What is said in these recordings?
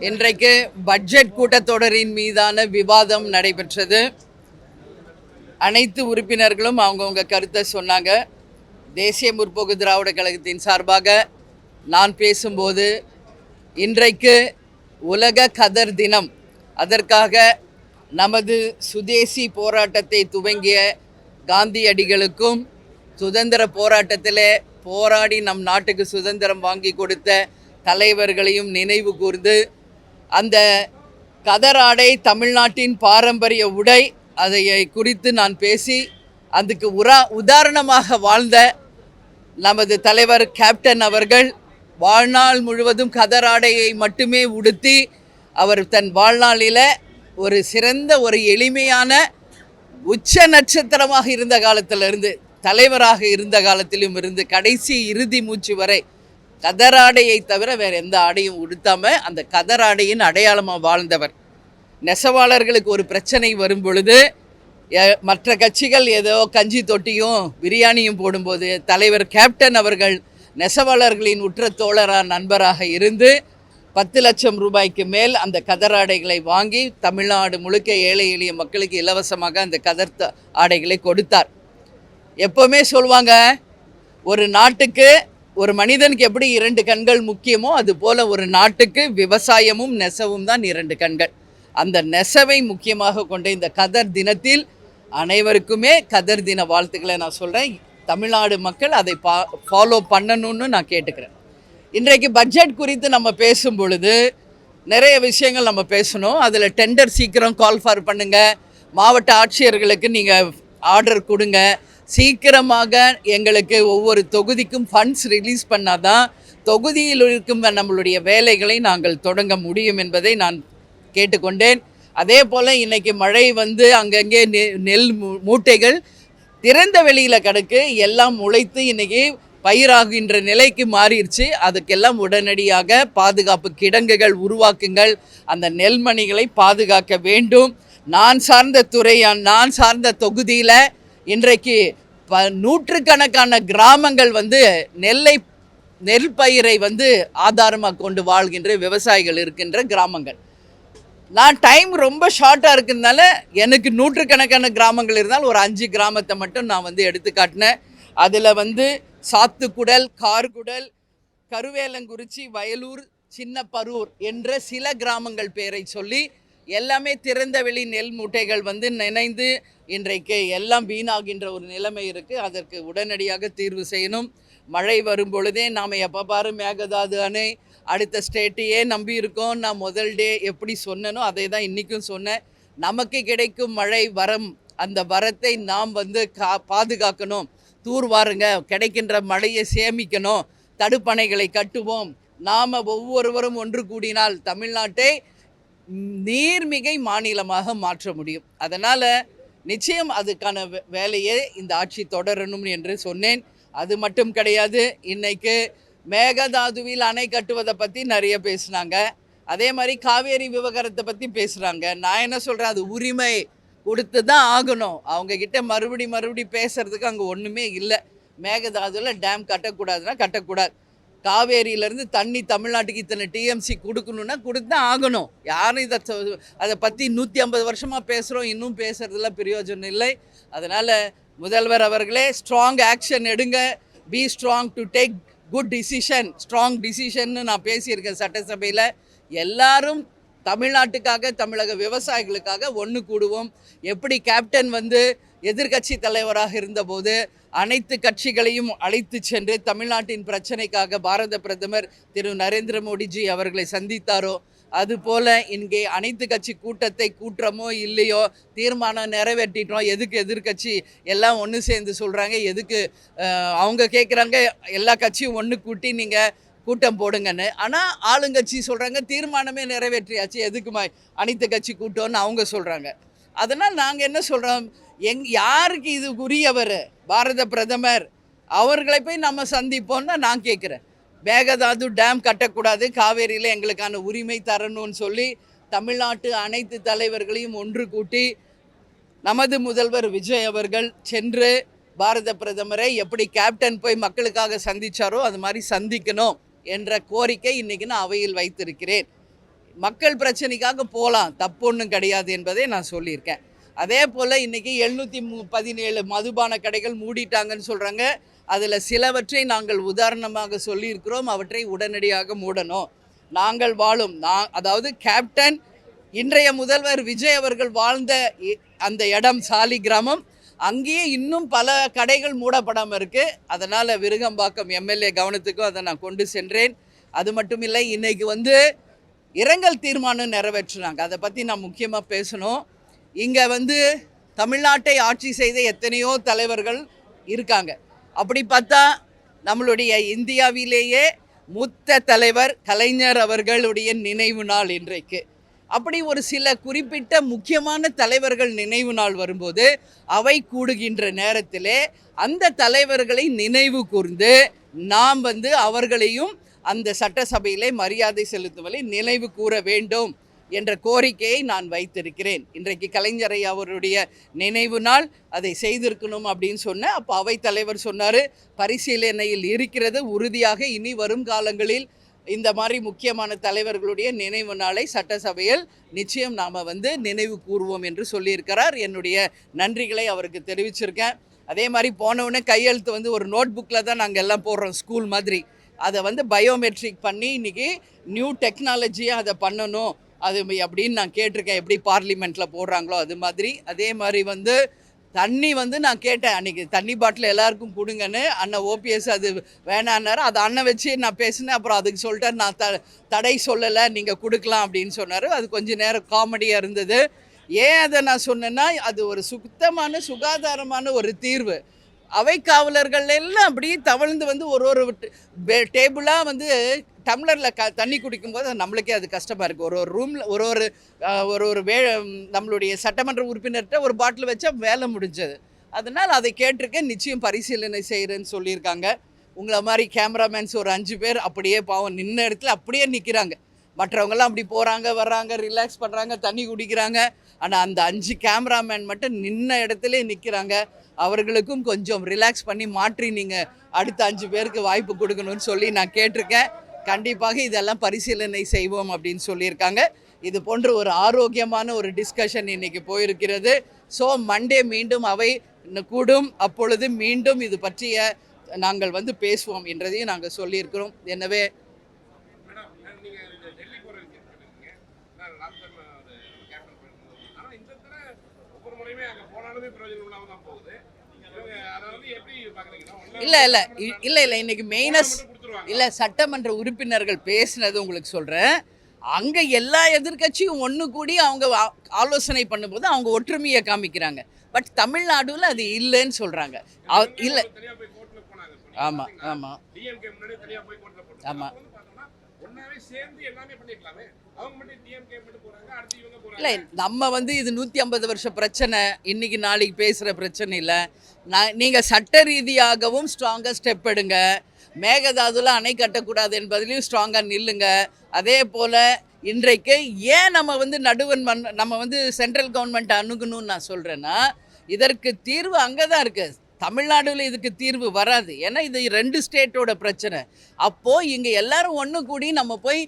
இன்றைக்கு பட்ஜெட் கூட்டத்தொடரின் மீதான விவாதம் நடைபெற்றது. அனைத்து உறுப்பினர்களும் அவங்கவுங்க கருத்தை சொன்னாங்க. தேசிய முற்போக்கு திராவிட கழகத்தின் சார்பாக நான் பேசும்போது, இன்றைக்கு உலக கதர் தினம். அதற்காக நமது சுதேசி போராட்டத்தை துவங்கிய காந்தியடிகளுக்கும் சுதந்திர போராட்டத்தில் போராடி நம் நாட்டுக்கு சுதந்திரம் வாங்கி கொடுத்த தலைவர்களையும் நினைவு கூர்ந்து, அந்த கதர் ஆடை தமிழ்நாட்டின் பாரம்பரிய உடை, அதை குறித்து நான் பேசி அதுக்கு உதாரணமாக வாழ்ந்த நமது தலைவர் கேப்டன் அவர்கள் வாழ்நாள் முழுவதும் கதர் ஆடையை மட்டுமே உடுத்தி அவர் தன் வாழ்நாளில் ஒரு சிறந்த ஒரு எளிமையான உச்ச நட்சத்திரமாக இருந்த காலத்திலிருந்து, தலைவராக இருந்த காலத்திலும் இருந்து கடைசி இறுதி மூச்சு வரை கதர் ஆடையை தவிர வேறு எந்த ஆடையும் உடுத்தாமல் அந்த கதர் ஆடையின் அடையாளமாக வாழ்ந்தவர். நெசவாளர்களுக்கு ஒரு பிரச்சனை வரும் பொழுது மற்ற கட்சிகள் ஏதோ கஞ்சி தொட்டியும் பிரியாணியும் போடும்போது தலைவர் கேப்டன் அவர்கள் நெசவாளர்களின் உற்ற தோழராக நண்பராக இருந்து 10 லட்சம் ரூபாய்க்கு மேல் அந்த கதர் ஆடைகளை வாங்கி தமிழ்நாடு முழுக்க ஏழை எளிய மக்களுக்கு இலவசமாக அந்த கதர் ஆடைகளை கொடுத்தார். எப்போவுமே சொல்லுவாங்க, ஒரு நாட்டுக்கு ஒரு மனிதனுக்கு எப்படி 2 கண்கள் முக்கியமோ அதுபோல் ஒரு நாட்டுக்கு விவசாயமும் நெசவும் தான் 2 கண்கள். அந்த நெசவை முக்கியமாக கொண்ட இந்த கதர் தினத்தில் அனைவருக்குமே கதர் தின வாழ்த்துக்களை நான் சொல்கிறேன். தமிழ்நாடு மக்கள் அதை ஃபாலோ பண்ணணும்னு நான் கேட்டுக்கிறேன். இன்றைக்கு பட்ஜெட் குறித்து நம்ம பேசும் பொழுது நிறைய விஷயங்கள் நம்ம பேசணும். அதில் டெண்டர் சீக்கிரம் கால் ஃபார் பண்ணுங்கள், மாவட்ட ஆட்சியர்களுக்கு நீங்கள் ஆர்டர் கொடுங்க, சீக்கிரமாக எங்களுக்கு ஒவ்வொரு தொகுதிக்கும் ஃபண்ட்ஸ் ரிலீஸ் பண்ணாதான் தொகுதியில் இருக்கும் நம்மளுடைய வேலைகளை நாங்கள் தொடங்க முடியும் என்பதை நான் கேட்டுக்கொண்டேன். அதே போல் இன்றைக்கி மழை வந்து அங்கங்கே நெல் மூட்டைகள் திறந்த வெளியில் கிடக்கு, எல்லாம் முளைத்து இன்றைக்கி பயிராகின்ற நிலைக்கு மாறிடுச்சு. அதுக்கெல்லாம் உடனடியாக பாதுகாப்பு கிடங்குகள் உருவாக்குங்கள், அந்த நெல்மணிகளை பாதுகாக்க வேண்டும். நான் சார்ந்த நான் சார்ந்த தொகுதியில் இன்றைக்கு நூற்றுக்கணக்கான கிராமங்கள் வந்து நெல் பயிரை வந்து ஆதாரமாக கொண்டு வாழ்கின்ற விவசாயிகள் இருக்கின்ற கிராமங்கள். நான் டைம் ரொம்ப ஷார்ட்டாக இருக்கிறதுனால எனக்கு நூற்றுக்கணக்கான கிராமங்கள் இருந்தால் ஒரு 5 கிராமத்தை மட்டும் நான் வந்து எடுத்து காட்டினேன். அதில் வந்து சாத்துக்குடல், கார்குடல், கருவேலங்குறிச்சி, வயலூர், சின்ன பரூர் என்ற சில கிராமங்கள் பேரை சொல்லி எல்லாமே திறந்த வெளி நெல் மூட்டைகள் வந்து நினைந்து இன்றைக்கு எல்லாம் வீணாகின்ற ஒரு நிலைமை இருக்குது. அதற்கு உடனடியாக தீர்வு செய்யணும். மழை வரும் பொழுதே நாம் எப்போ பாரு மேகதாது அணை அடுத்த ஸ்டேட்டையே நம்பி இருக்கோம். நான் முதல் டே எப்படி சொன்னனோ அதை தான் இன்றைக்கும் சொன்னேன். நமக்கு கிடைக்கும் மழை வரம், அந்த வரத்தை நாம் வந்து பாதுகாக்கணும். தூர்வாருங்க, கிடைக்கின்ற மழையை சேமிக்கணும், தடுப்பணைகளை கட்டுவோம். நாம் ஒவ்வொருவரும் ஒன்று கூடினால் தமிழ்நாட்டை நீர்மிகை மாநிலமாக மாற்ற முடியும். அதனால் நிச்சயம் அதுக்கான வேலையை இந்த ஆட்சி தொடரணும் என்று சொன்னேன். அது மட்டும் கிடையாது, இன்றைக்கு மேகதாதுவில் அணை கட்டுவதை பற்றி நிறைய பேசுனாங்க. அதே மாதிரி காவேரி விவகாரத்தை பற்றி பேசுகிறாங்க. நான் என்ன சொல்கிறேன், அது உரிமை கொடுத்து தான் ஆகணும். அவங்கக்கிட்ட மறுபடி பேசுகிறதுக்கு அங்கே ஒன்றுமே இல்லை. மேகதாதுவில் டேம் கட்டக்கூடாதுன்னா கட்டக்கூடாது. காவேரியிலேருந்து தண்ணி தமிழ்நாட்டுக்கு இத்தனை டிஎம்சி கொடுக்கணுன்னா கொடுத்து தான் ஆகணும். யாரும் அதை பற்றி 150 வருஷமாக பேசுகிறோம், இன்னும் பேசுகிறதுல பிரயோஜனம் இல்லை. அதனால் முதல்வர் அவர்களே, ஸ்ட்ராங் ஆக்ஷன் எடுங்க. Be strong to take good decision. Strong டிசிஷன்னு நான் பேசியிருக்கேன் சட்டசபையில். எல்லாரும் தமிழ்நாட்டுக்காக, தமிழக விவசாயிகளுக்காக ஒன்று கூடுவோம். எப்படி கேப்டன் வந்து எதிர்கட்சி தலைவராக இருந்தபோது அனைத்து கட்சிகளையும் அழைத்து சென்று தமிழ்நாட்டின் பிரச்சனைக்காக பாரத பிரதமர் திரு நரேந்திர மோடிஜி அவர்களை சந்தித்தாரோ, அதுபோல் இங்கே அனைத்து கட்சி கூட்டத்தை கூட்டுறமோ இல்லையோ தீர்மானம் நிறைவேற்றிட்டோம். எதுக்கு எதிர்கட்சி எல்லாம் ஒன்று சேர்ந்து சொல்கிறாங்க, எதுக்கு அவங்க கேட்குறாங்க எல்லா கட்சியும் ஒன்று கூட்டி நீங்கள் கூட்டம் போடுங்கன்னு. ஆனால் ஆளுங்கட்சி சொல்கிறாங்க தீர்மானமே நிறைவேற்றியாச்சு, எதுக்குமா அனைத்து கட்சி கூட்டம்னு அவங்க சொல்கிறாங்க. அதனால் நாங்கள் என்ன சொல்கிறோம், யாருக்கு இது உரியவர்? பாரத பிரதமர் அவர்களை போய் நம்ம சந்திப்போம்னா நான் கேட்குறேன். மேகதாது டேம் கட்டக்கூடாது, காவேரியில் எங்களுக்கான உரிமை தரணும்னு சொல்லி தமிழ்நாட்டு அனைத்து தலைவர்களையும் ஒன்று கூட்டி நமது முதல்வர் விஜய் அவர்கள் சென்று பாரத பிரதமரை எப்படி கேப்டன் போய் மக்களுக்காக சந்தித்தாரோ அது மாதிரி சந்திக்கணும் என்ற கோரிக்கை இன்றைக்கி நான் அவையில் வைத்திருக்கிறேன். மக்கள் பிரச்சனைக்காக போகலாம், தப்பு ஒன்றும் கிடையாது என்பதை நான் சொல்லியிருக்கேன். அதே போல் இன்றைக்கி 717 மதுபான கடைகள் மூடிட்டாங்கன்னு சொல்கிறாங்க. அதில் சிலவற்றை நாங்கள் உதாரணமாக சொல்லியிருக்கிறோம். அவற்றை உடனடியாக மூடணும். நாங்கள் வாழும் அதாவது கேப்டன் இன்றைய முதல்வர் விஜய் அவர்கள் வாழ்ந்த அந்த இடம் சாலி கிராமம், அங்கேயே இன்னும் பல கடைகள் மூடப்படாமல் இருக்குது. அதனால் விருகம்பாக்கம் எம்எல்ஏ கவனத்துக்கும் அதை நான் கொண்டு சென்றேன். அது மட்டும் இல்லை, இன்றைக்கி இரங்கல் தீர்மானம் நிறைவேற்றினாங்க. அதை பற்றி நான் முக்கியமாக பேசணும். இங்கே தமிழ்நாட்டை ஆட்சி செய்த எத்தனையோ தலைவர்கள் இருக்காங்க. அப்படி பார்த்தா நம்மளுடைய இந்தியாவிலேயே மூத்த தலைவர் கலைஞர் அவர்களுடைய நினைவு நாள் இன்றைக்கு. அப்படி ஒரு சில குறிப்பிட்ட முக்கியமான தலைவர்கள் நினைவு நாள் வரும்போது அவை கூடுகின்ற நேரத்திலே அந்த தலைவர்களை நினைவு கூர்ந்து நாம் அவர்களையும் அந்த சட்டசபையிலே மரியாதை செலுத்துவதை நினைவு கூற வேண்டும் என்ற கோரிக்கையை நான் வைத்திருக்கிறேன். இன்றைக்கு கலைஞர் அவருடைய நினைவு நாள், அதை செய்திருக்கணும் அப்படின்னு சொன்னேன். அப்போ அவைத்தலைவர் சொன்னார், பரிசீலனையில் இருக்கிறது, உறுதியாக இனி வரும் காலங்களில் இந்த மாதிரி முக்கியமான தலைவர்களுடைய நினைவு நாளை சட்டசபையில் நிச்சயம் நாம் நினைவு கூறுவோம் என்று சொல்லியிருக்கிறார். என்னுடைய நன்றிகளை அவருக்கு தெரிவிச்சிருக்கேன். அதே மாதிரி போனவுடனே கையெழுத்து ஒரு நோட் புக்கில் தான் நாங்கள் எல்லாம் போடுறோம், ஸ்கூல் மாதிரி. அதை பயோமெட்ரிக் பண்ணி இன்றைக்கி நியூ டெக்னாலஜியாக அதை பண்ணணும் அது அப்படின்னு நான் கேட்டிருக்கேன். எப்படி பார்லிமெண்ட்டில் போடுறாங்களோ அது மாதிரி. அதே மாதிரி தண்ணி நான் கேட்டேன் அன்றைக்கி, தண்ணி பாட்டில் எல்லாருக்கும் கொடுங்கன்னு. அண்ணன் ஓபிஎஸ் அது வேணான்னாரு. அதை அண்ணன் வச்சு நான் பேசினேன். அப்புறம் அதுக்கு சொல்லிட்டார், நான் தடை சொல்லலை, நீங்கள் கொடுக்கலாம் அப்படின்னு சொன்னார். அது கொஞ்சம் நேரம் காமெடியாக இருந்தது. ஏன் அதை நான் சொன்னேன்னா, அது ஒரு சுத்தமான சுகாதாரமான ஒரு தீர்வு. அவை காவலர்கள் எல்லாம் அப்படியே தவழ்ந்து ஒரு டேபிளாக டம்ளரில் தண்ணி குடிக்கும்போது நம்மளுக்கே அது கஷ்டமாக இருக்குது. ஒரு ரூமில் ஒரு நம்மளுடைய சட்டமன்ற உறுப்பினர்கிட்ட ஒரு பாட்டில் வச்சா வேலை முடிஞ்சது. அதனால் அதை கேட்டிருக்கேன், நிச்சயம் பரிசீலனை செய்கிறேன்னு சொல்லியிருக்காங்க. உங்களை மாதிரி கேமராமேன்ஸ் ஒரு 5 பேர் அப்படியே பாவம் நின்ன இடத்துல அப்படியே நிற்கிறாங்க. மற்றவங்கெல்லாம் அப்படி போகிறாங்க வர்றாங்க, ரிலாக்ஸ் பண்ணுறாங்க, தண்ணி குடிக்கிறாங்க. ஆனால் அந்த 5 கேமராமேன் மட்டும் நின்ன இடத்துல நிற்கிறாங்க. அவர்களுக்கும் கொஞ்சம் ரிலாக்ஸ் பண்ணி மாற்றி நீங்கள் அடுத்த 5 பேருக்கு வாய்ப்பு கொடுக்கணும்னு சொல்லி நான் கேட்டிருக்கேன். கண்டிப்பாக இதெல்லாம் பரிசீலனை செய்வோம் அப்படின்னு சொல்லியிருக்காங்க. இது போன்ற ஒரு ஆரோக்கியமான ஒரு டிஸ்கஷன் இன்றைக்கி போயிருக்கிறது. ஸோ மண்டே மீண்டும் அவை கூடும், அப்பொழுது மீண்டும் இது பற்றிய நாங்கள் பேசுவோம் என்றதையும் நாங்கள் சொல்லியிருக்கிறோம். எனவே இல்லை இன்னைக்கு மெயினஸ் இல்லை, சட்டமன்ற உறுப்பினர்கள் பேசினது உங்களுக்கு சொல்கிறேன். அங்கே எல்லா எதிர்கட்சியும் ஒன்று கூடி அவங்க ஆலோசனை பண்ணும்போது அவங்க ஒற்றுமையை காமிக்கிறாங்க. பட் தமிழ்நாடுல அது இல்லைன்னு சொல்கிறாங்க. இல்லை, ஆமாம் ஆமாம் ஆமாம் இல்லை, நம்ம இது 150 வருஷ பிரச்சனை, இன்னைக்கு நாளைக்கு பேசுகிற பிரச்சனை இல்லை. நீங்கள் சட்ட ரீதியாகவும் ஸ்ட்ராங்காக ஸ்டெப் எடுங்க. மேகதாதுல அணை கட்டக்கூடாது என்பதிலையும் ஸ்ட்ராங்காக நில்லுங்க. அதே போல் இன்றைக்கு ஏன் நம்ம நடுவன் நம்ம சென்ட்ரல் கவர்மெண்ட் அணுகணும்னு நான் சொல்கிறேன்னா, இதற்கு தீர்வு அங்கே தான் இருக்குது. தமிழ்நாடுல இதுக்கு தீர்வு வராது. ஏன்னா இது 2 ஸ்டேட்டோட பிரச்சனை. அப்போது இங்கே எல்லாரும் ஒன்று கூடி நம்ம போய்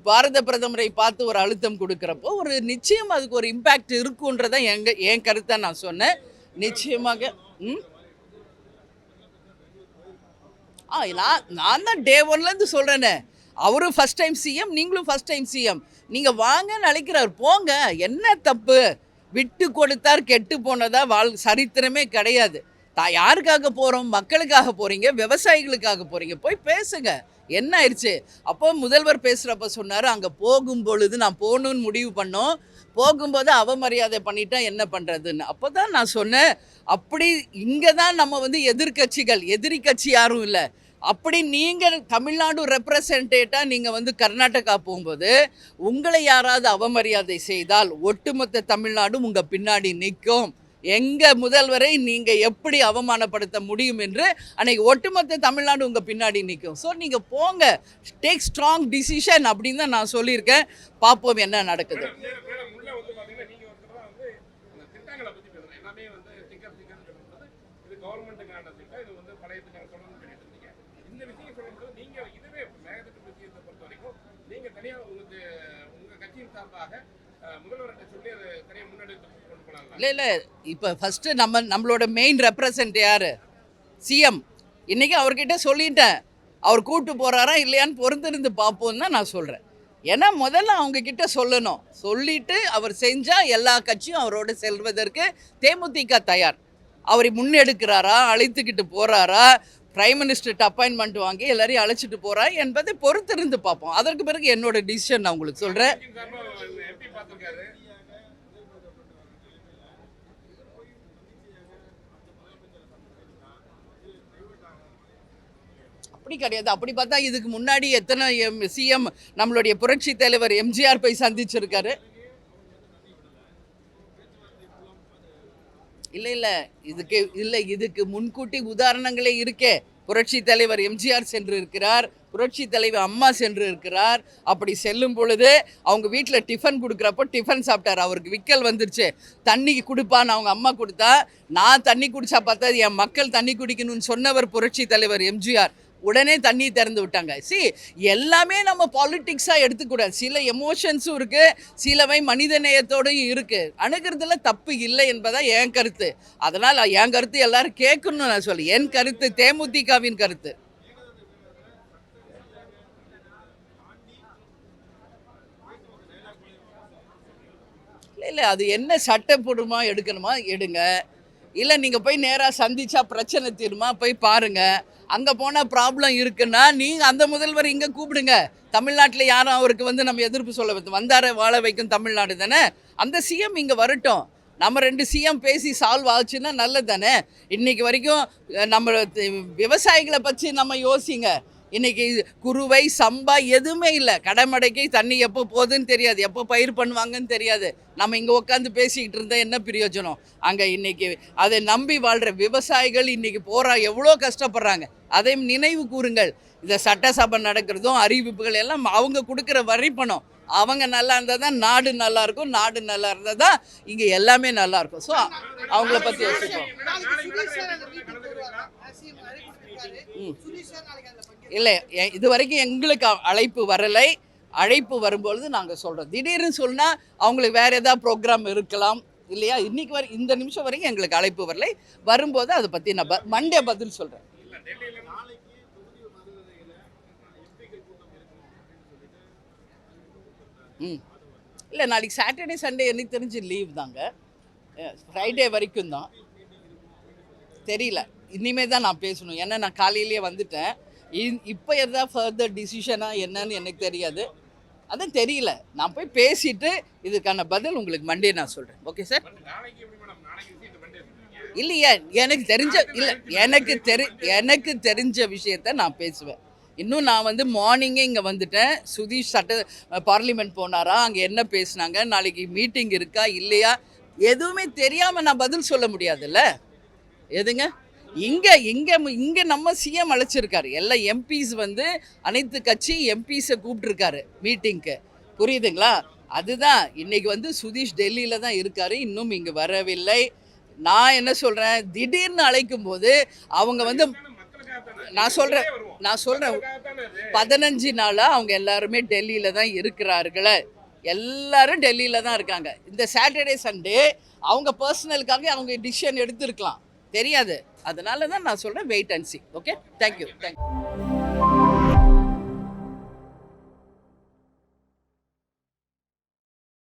பாரத பிரதமரை பார்த்து ஒரு அழுத்தம் கொடுக்குறப்போ ஒரு நிச்சயம் அதுக்கு ஒரு இம்பேக்ட் இருக்குன்றதான் என் கருத்தை நான் சொன்னேன். நிச்சயமாக நான் தான் டே 1லேருந்து சொல்கிறேனே, அவரும் ஃபஸ்ட் டைம் சிஎம், நீங்களும் ஃபஸ்ட் டைம் சிஎம். நீங்கள் வாங்கன்னு அழைக்கிறார், போங்க, என்ன தப்பு? விட்டு கொடுத்தார் கெட்டு போனதா சரித்திரமே கிடையாது. யாருக்காக போகிறோம்? மக்களுக்காக போகிறீங்க, விவசாயிகளுக்காக போகிறீங்க, போய் பேசுங்க. என்ன ஆயிடுச்சு? அப்போ முதல்வர் பேசுகிறப்ப சொன்னார், அங்கே போகும் பொழுது நான் போகணுன்னு முடிவு பண்ணோம், போகும்போது அவமரியாதை பண்ணிட்டா என்ன பண்ணுறதுன்னு. அப்போ தான் நான் சொன்னேன், அப்படி இங்கே தான் நம்ம எதிர்கட்சிகள், எதிரி கட்சி யாரும் இல்லை. அப்படி நீங்கள் தமிழ்நாடு ரெப்ரசன்டேட்டாக நீங்கள் கர்நாடகா போகும்போது உங்களை யாராவது அவமரியாதை செய்தால் ஒட்டுமொத்த தமிழ்நாடும் உங்கள் பின்னாடி நிற்கும். எங்கள் முதல்வரை நீங்கள் எப்படி அவமானப்படுத்த முடியும் என்று அன்றைக்கி ஒட்டுமொத்த தமிழ்நாடு உங்கள் பின்னாடி நிற்கும். ஸோ நீங்கள் போங்க, டேக் ஸ்ட்ராங் டிசிஷன் அப்படின்னு தான் நான் சொல்லியிருக்கேன். பார்ப்போம் என்ன நடக்குது. இல்லை இப்போ ஃபஸ்ட்டு நம்மளோட மெயின் ரெப்ரசன்ட் யார்? சிஎம். இன்றைக்கி அவர்கிட்ட சொல்லிட்டேன், அவர் கூட்டு போகிறாரா இல்லையான்னு பொறுத்திருந்து பார்ப்போன்னு தான் நான் சொல்கிறேன். ஏன்னா முதல்ல அவங்கக்கிட்ட சொல்லணும், சொல்லிவிட்டு அவர் செஞ்சால் எல்லா கட்சியும் அவரோடு செல்வதற்கு தேமுதிக தயார். அவரை முன்னெடுக்கிறாரா, அழைத்துக்கிட்டு போகிறாரா, பிரைம் மினிஸ்டர்கிட்ட அப்பாயின்மெண்ட் வாங்கி எல்லாரையும் அழைச்சிட்டு போகிறா என்பதை பொறுத்திருந்து பார்ப்போம். அதற்கு பிறகு என்னோட டிசிஷன் நான் உங்களுக்கு சொல்கிறேன். அப்படி கிடையாது. அப்படி பார்த்தா இதுக்கு முன்னாடி எத்தனை சிஎம் நம்மளுடைய புரட்சி தலைவர் எம்ஜிஆர் போய் சந்திச்சிருக்காரு. இதுக்கு முன்கூட்டி உதாரணங்களே இருக்கே. புரட்சி தலைவர் எம்ஜிஆர் சென்று இருக்கிறார், புரட்சி தலைவர் அம்மா சென்று இருக்கிறார். அப்படி செல்லும் பொழுது அவங்க வீட்டில் டிஃபன் கொடுக்குறப்போ டிஃபன் சாப்பிட்டார். அவருக்கு விக்கல் வந்துருச்சு, தண்ணி கொடுப்பான்னு அவங்க அம்மா கொடுத்தா, நான் தண்ணி குடிச்சா பார்த்தா என் மக்கள் தண்ணி குடிக்கணும்னு சொன்னவர் புரட்சி தலைவர் எம்ஜிஆர். உடனே தண்ணி திறந்து விட்டாங்க. எல்லாமே நம்ம பாலிட்டிக்ஸாக எடுத்துக்கூடாது. சில எமோஷன்ஸும் இருக்குது, சிலவை மனித நேயத்தோடையும் இருக்குது. அணுகிறதுல தப்பு இல்லை என்பதான் என் கருத்து. அதனால் என் கருத்து எல்லாரும் கேட்கணும்னு நான் சொல்லி, என் கருத்து தேமுதிகவின் கருத்து. இல்லை அது என்ன சட்டப்பூர்வமாக எடுக்கணுமா எடுங்க, இல்லை நீங்கள் போய் நேராக சந்திச்சா பிரச்சனை தீருமா போய் பாருங்கள். அங்கே போனால் ப்ராப்ளம் இருக்குன்னா நீங்கள் அந்த முதல்வர் இங்கே கூப்பிடுங்க. தமிழ்நாட்டில் யாரும் அவருக்கு நம்ம எதிர்ப்பு சொல்ல வந்தார வாழ வைக்கும் தமிழ்நாடு தானே. அந்த சிஎம் இங்கே வரட்டும், நம்ம 2 சிஎம் பேசி சால்வ் ஆச்சுன்னா நல்லது தானே. இன்றைக்கி வரைக்கும் நம்ம விவசாயிகளை பற்றி நம்ம யோசிங்க. இன்றைக்கி குறுவை சம்பா எதுவுமே இல்லை. கடைமடைக்கு தண்ணி எப்போ போகுதுன்னு தெரியாது, எப்போ பயிர் பண்ணுவாங்கன்னு தெரியாது. நம்ம இங்கே உட்காந்து பேசிக்கிட்டு இருந்தால் என்ன பிரயோஜனம்? அங்கே இன்றைக்கி அதை நம்பி வாழ்கிற விவசாயிகள் இன்றைக்கி எவ்வளோ கஷ்டப்படுறாங்க. அதையும் நினைவு கூறுங்கள். இந்த சட்டசபை நடக்கிறதும் அறிவிப்புகள் எல்லாம் அவங்க கொடுக்குற வரி பணம். அவங்க நல்லா இருந்தால் தான் நாடு நல்லாயிருக்கும், நாடு நல்லா இருந்தால் தான் இங்கே எல்லாமே நல்லாயிருக்கும். ஸோ அவங்கள பற்றி யோசிப்போம். இல்லை, இது வரைக்கும் எங்களுக்கு அழைப்பு வரலை. அழைப்பு வரும்பொழுது நாங்கள் சொல்கிறோம். திடீர்னு சொன்னால் அவங்களுக்கு வேறு ஏதாவது ப்ரோக்ராம் இருக்கலாம் இல்லையா. இன்றைக்கி இந்த நிமிஷம் வரைக்கும் எங்களுக்கு அழைப்பு வரலை. வரும்போது அதை பற்றி நான் மண்டே பதில் சொல்கிறேன். இல்லை, நாளைக்கு சாட்டர்டே சண்டே எனக்கு தெரிஞ்சு லீவ் தாங்க. ஃப்ரைடே வரைக்கும் தான். தெரியல, இனிமேல் தான் நான் பேசணும். ஏன்னா நான் காலையிலேயே வந்துட்டேன். இப்போ எதாவது ஃபர்தர் டிசிஷனாக என்னன்னு எனக்கு தெரியாது. அதான் தெரியல. நான் போய் பேசிவிட்டு இதுக்கான பதில் உங்களுக்கு மண்டே நான் சொல்கிறேன். Okay sir? இல்லையா, எனக்கு தெரிஞ்ச விஷயத்த நான் பேசுவேன். இன்னும் நான் மார்னிங்கே இங்கே வந்துட்டேன். சுதீஷ் பார்லிமெண்ட் போனாரா, அங்கே என்ன பேசுனாங்க, நாளைக்கு மீட்டிங் இருக்கா இல்லையா, எதுவுமே தெரியாமல் நான் பதில் சொல்ல முடியாதுல்ல. எதுங்க இங்கே நம்ம சிஎம் அழைச்சிருக்காரு. எல்லா எம்பிஸ் அனைத்து கட்சி எம்பிஸை கூப்பிட்டுருக்காரு மீட்டிங்க்கு. புரியுதுங்களா? அதுதான் இன்னைக்கு சுதீஷ் டெல்லியில் தான் இருக்காரு, இன்னும் இங்கே வரவில்லை. நான் என்ன சொல்கிறேன், திடீர்னு அழைக்கும் போது அவங்க நான் சொல்கிறேன் 15 நாளாக அவங்க எல்லாருமே டெல்லியில் தான் இருக்கிறார்களே. எல்லாரும் டெல்லியில் தான் இருக்காங்க. இந்த சாட்டர்டே சண்டே அவங்க பர்சனலுக்காக அவங்க டிசிஷன் எடுத்துருக்கலாம், தெரியாது. அதனால தான் நான் சொல்கிறேன் wait and see. Okay, thank you.